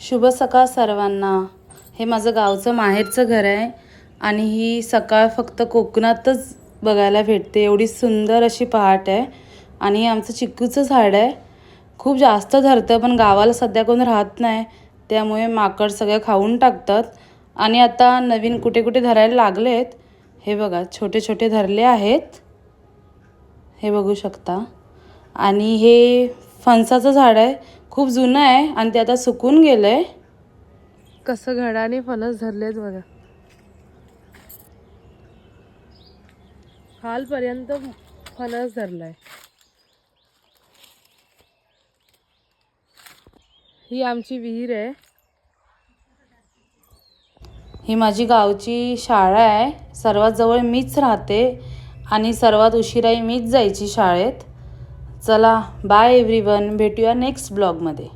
शुभ सकाळ सर्वांना। हे माझं गावचं माहेरचं घर आहे आणि ही सकाळ फक्त कोकणातच बघायला भेटते। एवढी सुंदर अशी पहाट आहे आणि आमचं चिक्कूचं झाड आहे। खूप जास्त धरतं पण गावाला सध्या कोण राहत नाही, त्यामुळे माकड सगळं खाऊन टाकतात आणि आता नवीन कुठे कुठे धरायला लागलेत। हे बघा छोटे छोटे धरले आहेत, हे बघू शकता। आणि हे फणसाचं झाड आहे, खूप जुनं आहे आणि ते आता सुकून गेलंय। कसं घडाने फणस धरलेत बघा, खालपर्यंत फणस धरलाय। ही आमची विहीर आहे। ही माझी गावची शाळा आहे। सर्वात जवळ मीच राहते आणि सर्वात उशिराही मीच जायची शाळेत। चला बाय एव्हरीवन, भेटूया नेक्स्ट ब्लॉगमध्ये।